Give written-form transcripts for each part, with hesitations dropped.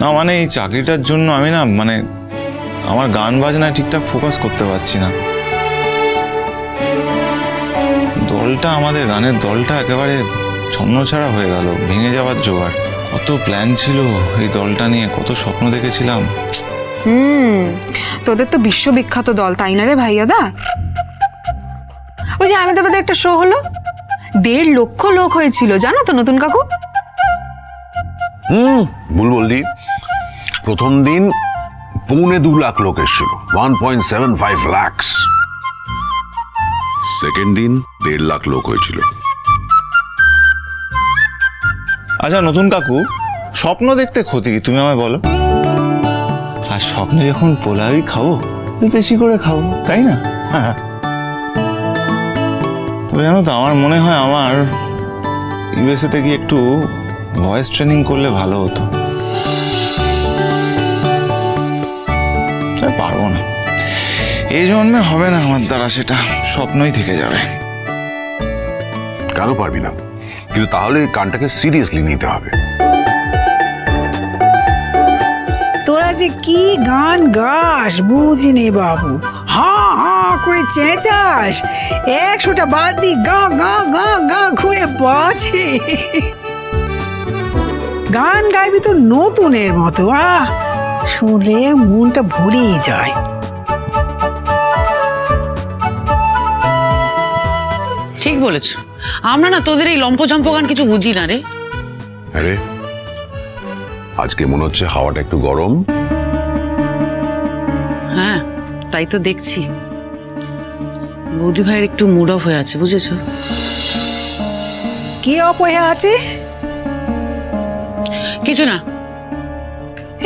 না মানে এই চাকরিটার জন্য আমি না মানে আমার গান বাজনায় ঠিকঠাক ফোকাস করতে পারছি না। দলটা আমাদের গানের দলটা একেবারে ছন্নছাড়া হয়ে গেল, ভেঙে যাওয়ার জোগাড়। কত প্ল্যান ছিল এই দলটা নিয়ে, কত স্বপ্ন দেখেছিলাম। তোদের তো বিশ্ববিখ্যাত দল, তাই না রে ভাইয়াদা? ওই যে আহমেদাবাদে একটা শো হলো, 1.5 লক্ষ লোক হয়েছিল, জানো তো নতুন কাকু? ভুল বললি। প্রথম দিন 2.25 লাখ লোক এসেছিল, 1.75 লাখ। সেকেন্ড দিন 1.5 লাখ লোক হয়েছিল। আচ্ছা নতুন কাকু, স্বপ্ন দেখতে ক্ষতি কি তুমি আমায় বলো? আর স্বপ্নে যখন পোলাওই খাবো, বেশি করে খাবো, তাই না? তবে জানো তো, আমার মনে হয় আমার ইউএসএ থেকে একটু ভয়েস ট্রেনিং করলে ভালো হতো। পারবো না, এই জন্মে হবে না আমার দ্বারা, সেটা স্বপ্নই থেকে যাবে। কেন পারবি না? কিন্তু তাহলে গানটাকে সিরিয়াসলি নিতে হবে। তোরা যে কি গান গাস বুঝি নে বাবু, হা হা করে চেঁচাস, 100টা বাদ দি গা গা গা গা ঘুরে বাজে। গান গাইবি তো নতুনের মতো, শুনলে মনটা ভরেই যায়। ঠিক বলেছ, আমরা না তোদের এই লম্পঝম্প গান কিছু বুঝি না রে। আরে আজকে মনে হচ্ছে হাওয়াটা একটু গরম। হ্যাঁ তাই তো দেখছি, বৌদি ভাইয়ের একটু মুড অফ হয়ে আছে, বুঝেছ? কে অপয়া আছে? কিছু না।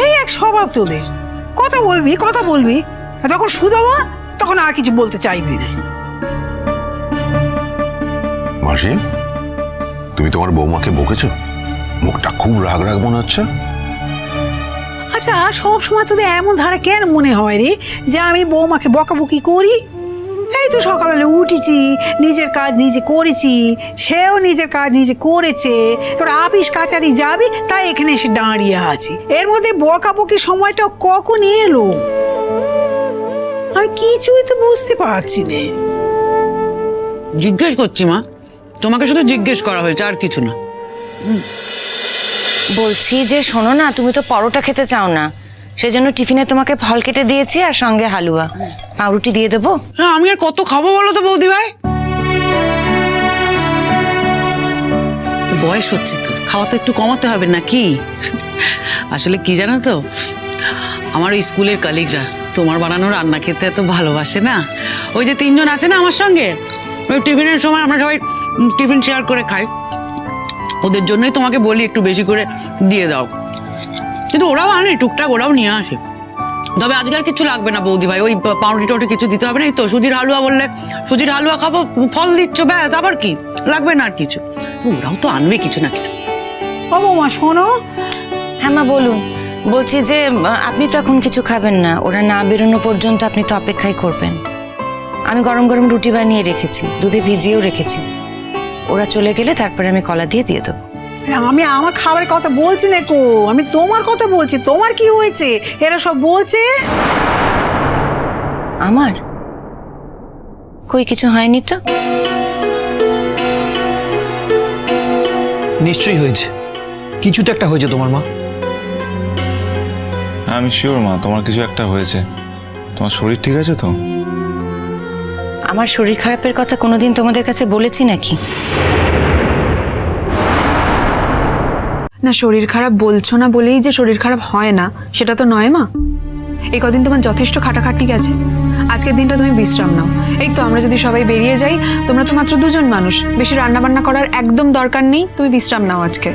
এই এক স্বভাব তোদের, কথা বলবি কথা বলবি, আর যখন শুধাবো তখন আর কিছু বলতে চাইবি না। মাসি, তুমি তোমার বৌমাকে বকেছো? মুখটা খুব রাগ রাগ মনে হচ্ছে। আচ্ছা সব সময় তোদের এমন ধারা কেন মনে হয় রে যে আমি বৌমাকে বকাবকি করি? এই তো সকালবেলা উঠেছি, নিজের কাজ নিজে করেছি, সেও নিজের কাজ নিজে করেছে, তোর আপিস কাচারি যাবি তাই এখানে এসে দাঁড়িয়ে আছি। এর মধ্যে বকাবকি সময়টা কখন এলো আমি কিছুই তো বুঝতে পারছি না। জিজ্ঞেস করছি মা, তোমাকে শুধু জিজ্ঞেস করা হয়েছে, আর কিছু না। বলছি যে শোনো না, তুমি তো পরোটা খেতে চাও না, সেজন্য টিফিনে তোমাকে ফল কেটে দিয়েছি আর সঙ্গে হালুয়া, পাউরুটি দিয়ে দেবো? হ্যাঁ আমি আর কত খাবো বলো তো বৌদি ভাই, বয়স হচ্ছে তো, খাওয়া তো একটু কমাতে হবে নাকি? আসলে কি জানো তো, আমার ওই স্কুলের কালিগরা তোমার বানানো রান্না খেতে এত ভালোবাসে না। ওই যে 3 জন আছে না আমার সঙ্গে, ওই টিফিনের সময় আমরা সবাই টিফিন শেয়ার করে খাই, ওদের জন্যই তোমাকে বলি একটু বেশি করে দিয়ে দাও। কিন্তু ওরাও আনে টুকটাক, ওরাও নিয়ে আসে। তবে আজকে আর কিছু লাগবে না বৌদি ভাই, ওই পাউরুটি টাউটি কিছু দিতে হবে না। এই তো সুজির হালুয়া বললে, সুজির হালুয়া খাবো, ফল দিচ্ছ, ব্যাস, আবার কি লাগবে না আর কিছু। ওরাও তো আনবে কিছু না কিছু। ও বৌমা শোনো। হ্যাঁ মা বলুন। বলছি যে আপনি তো এখন কিছু খাবেন না, ওরা না বেরোনো পর্যন্ত আপনি তো অপেক্ষাই করবেন। আমি গরম গরম রুটি বানিয়ে রেখেছি, দুধে ভিজিয়েও রেখেছি, ওরা চলে গেলে তারপরে আমি কলা দিয়ে দেবো। আমি আমার খাবারের কথা বলছি না কো, আমি তোমার কথা বলছি। তোমার কি হয়েছে এরা সব বলছে? আমার কই কিছু হয়নি তো। নিশ্চয়ই হয়েছে, কিছু তো একটা হয়েছে তোমার মা। হ্যাঁ আমি শিওর মা, তোমার কিছু একটা হয়েছে। তোমার শরীর ঠিক আছে তো? আমার শরীর খারাপের কথা কোনোদিন তোমাদের কাছে বলেছি নাকি? না, শরীর খারাপ বলছো না বলেই যে শরীর খারাপ হয় না সেটা তো নয় মা। এই কদিন তোমার যথেষ্ট খাটাখাটনি গেছে, আজকের দিনটা তুমি বিশ্রাম নাও। এই তো আমরা যদি সবাই বেরিয়ে যাই, তোমরা তো মাত্র 2 জন মানুষ, বেশি রান্না বান্না করার একদম দরকার নেই, তুমি বিশ্রাম নাও আজকে।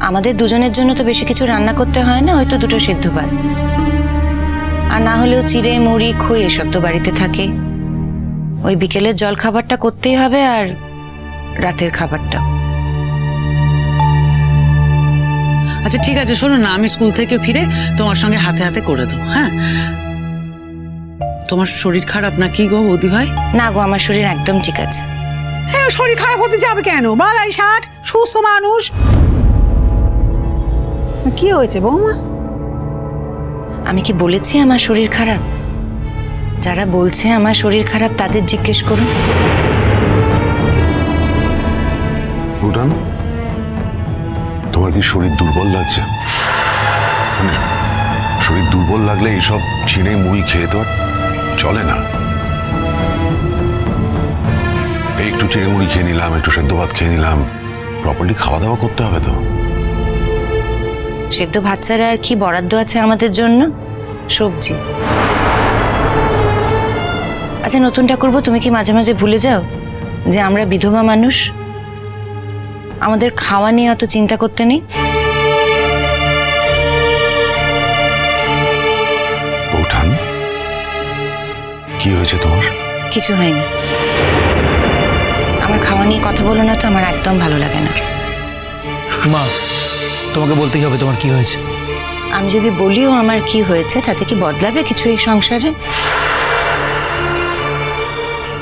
আমাদের দুজনের জন্য তো বেশি কিছু রান্না করতে হয় না, হয়তো 2টো সিদ্ধ ভাত, আর না হলেও চিড়ে মুড়ি খই এসব তো বাড়িতে থাকে। ওই বিকেলের জল খাবারটা করতেই হবে, আর রাতের খাবারটা। আচ্ছা ঠিক আছে, শোনো না, আমি স্কুল থেকে ফিরে তোমার সঙ্গে হাতে হাতে করে দেবো। হ্যাঁ, তোমার শরীর খারাপ না কি গো বৌদি ভাই? না গো, আমার শরীর একদম ঠিক আছে। হ্যাঁ শরীর খারাপ হতে যাবে কেন? বালাই 60, সুস্থ মানুষ। কি হয়েছে বৌমা? আমি কি বলেছি আমার শরীর খারাপ? যারা বলছে আমার শরীর খারাপ তাদের জিজ্ঞেস করুন। উঠান, তোমার কি শরীর দুর্বল লাগছে? মানে শরীর দুর্বল লাগলে এইসব চিড়ে মুড়ি খেয়ে তো আর চলে না। এই একটু চিড়ে মুড়ি খেয়ে নিলাম, একটু সেদ্ধ ভাত খেয়ে নিলাম, প্রপারলি খাওয়া দাওয়া করতে হবে তো। সেদ্ধ ভাত ছাড়া আর কি বরাদ্দ আছে আমাদের জন্য? সবজি। আচ্ছা নতুন ঠাকুরপো, তুমি কি মাঝে মাঝে ভুলে যাও যে আমরা বিধবা মানুষ? আমাদের খাওয়া নিয়ে অত চিন্তা করতে নেই। উঠান, কি হয়েছে তোমার? কিছু হয়নি। আমার খাওয়া নিয়ে কথা বলো না তো, আমার একদম ভালো লাগে না। মা, তোমাকে বলতেই হবে তোমার কি হয়েছে। আমি যদি বলিও আমার কি হয়েছে, তাতে কি বদলাবে কিছু এই সংসারে?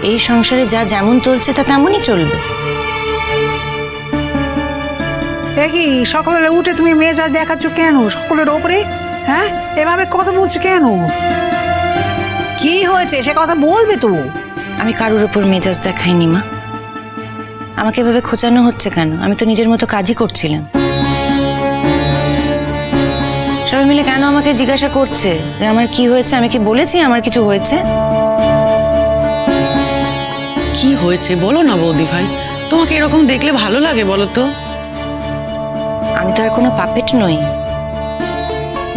এই সংসারে যা যেমন চলছে তা তেমনই চলবে। কি সকালবেলা উঠে তুমি মেজাজ দেখাচ্ছ কেন সকলের ওপরে? হ্যাঁ, এভাবে কথা বলছো কেন? কি হয়েছে সে কথা বলবে তো। আমি কারোর ওপর মেজাজ দেখাইনি মা। আমাকে এভাবে খোঁচানো হচ্ছে কেন? আমি তো নিজের মতো কাজই করছিলাম। সবাই মিলে কেন আমাকে জিজ্ঞাসা করছে যে আমার কি হয়েছে? আমি কি বলেছি আমার কিছু হয়েছে? কি হয়েছে বলো না বৌদি ভাই, তোমাকে এরকম দেখলে ভালো লাগে বলো তো? আমি তো আর কোনো পাপেট নই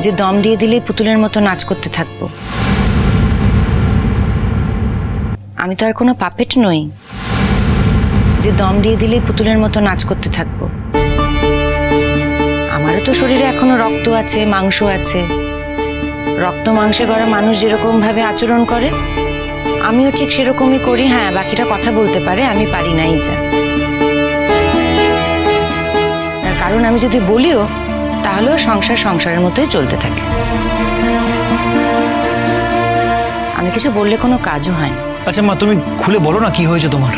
যে দম দিয়ে দিলেই পুতুলের মতো নাচ করতে থাকবো। আমি তো আর কোনো পাপেট নই যে দম দিয়ে দিলেই পুতুলের মতো নাচ করতে থাকবো। আমারও তো শরীরে এখনো রক্ত আছে, মাংস আছে। রক্ত মাংসে গড়া মানুষ যেরকম ভাবে আচরণ করে আমিও ঠিক সেরকমই করি। হ্যাঁ, বাকিটা কথা বলতে পারে, আমি পারি নাই যা। তার কারণ আমি যদি বলিও তাহলেও সংসার সংসারের মতোই চলতে থাকে। আমি কিছু বললে কোনো কাজও হয় না। আচ্ছা মা, তুমি খুলে বলো না কি হয়েছে তোমার।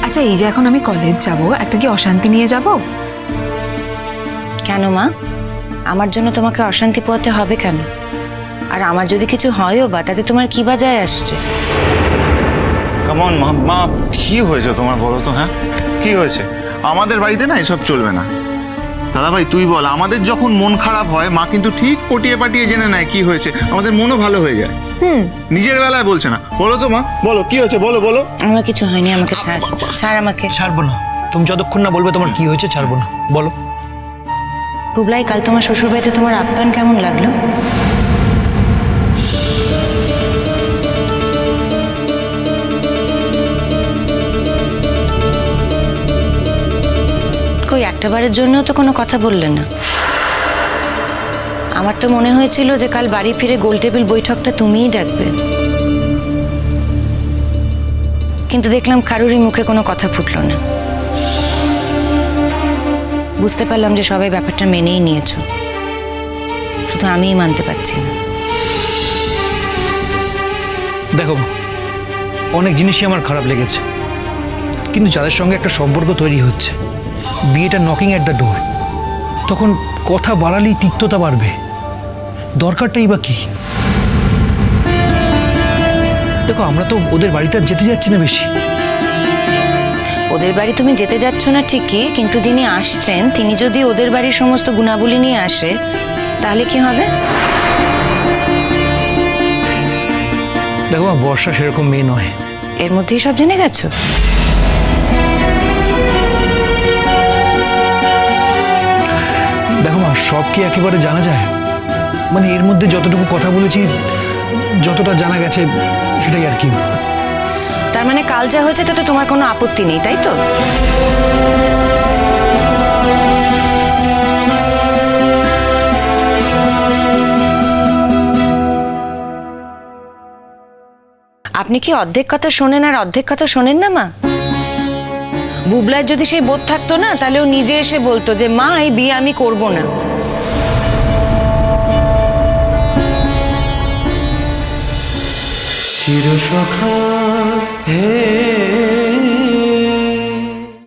আচ্ছা এই যে এখন আমি কলেজ যাব, একটা কি অশান্তি নিয়ে যাব? কেন মা? আমার জন্য তোমাকে অশান্তি পোহাতে হবে কেন? আর আমার যদি কিছু হয়ও বা, তাতে তোমার কি বা যায় আসছে? কেমন মা, কি হয়েছে তোমার বলো তো? হ্যাঁ, কি হয়েছে? আমাদের বাড়িতে না এসব চলবে না। দাদা ভাই তুই বল, আমাদের যখন মন খারাপ হয় মা কিন্তু ঠিক পটিয়ে পাটিয়ে জেনে নেয় কি হয়েছে, আমাদের মনও ভালো হয়ে যায়। নিজের বেলায় বলছে না। বলো তো মা, বলো কি হয়েছে, বলো বলো। আমার কিছু হয়নি, আমাকে ছাড়, ছাড় আমাকে। ছাড়বো না, তুমি যতক্ষণ না বলবে তোমার কি হয়েছে ছাড়বো না। বলো। বুবলাই, কাল তোমার শ্বশুর বাড়িতে তোমার আপ্যায়ন কেমন লাগলো? কই একটা বারের জন্য তো কোনো কথা বললে না। আমার তো মনে হয়েছিল যে কাল বাড়ি ফিরে গোল টেবিল বৈঠকটা তুমিই ডাকবে, কিন্তু দেখলাম কারোরই মুখে কোনো কথা ফুটলো না। বুঝতে পারলাম যে সবাই ব্যাপারটা মেনেই নিয়েছো, শুধু আমিই মানতে পারছি না। দেখো, অনেক জিনিসই আমার খারাপ লেগেছে, কিন্তু যাদের সঙ্গে একটা সম্পর্ক তৈরি হচ্ছে, বিয়েটা নকিং অ্যাট দ্য ডোর, তখন কথা বাড়ালেই তিক্ততা বাড়বে। দরকারটাই বা কি? দেখো, আমরা তো ওদের বাড়িতে আর যেতে যাচ্ছি না বেশি। ওদের বাড়ি তুমি যেতে যাচ্ছ না ঠিকই, কিন্তু যিনি আসছেন তিনি যদি ওদের বাড়ির সমস্ত গুণাবলী নিয়ে আসে তাহলে কি হবে? দেখো মা, বর্ষা সেরকম মেয়ে নয়। এর মধ্যেই সব জেনে গেছো? দেখো মা, সব কি একেবারে জানা যায়? মানে এর মধ্যে যতটুকু কথা বলেছি, যতটা জানা গেছে সেটাই আর কি। তার মানে কাল যা হয়েছে তাতে তোমার কোনো আপত্তি নেই, তাই তো? আপনি কি অর্ধেক কথা শোনেন আর অর্ধেক কথা শোনেন না মা? বুবলার যদি সেই বোধ থাকতো না, তাহলে ও নিজে এসে বলতো যে মা এই বিয়ে আমি করব না। চিরসখা হে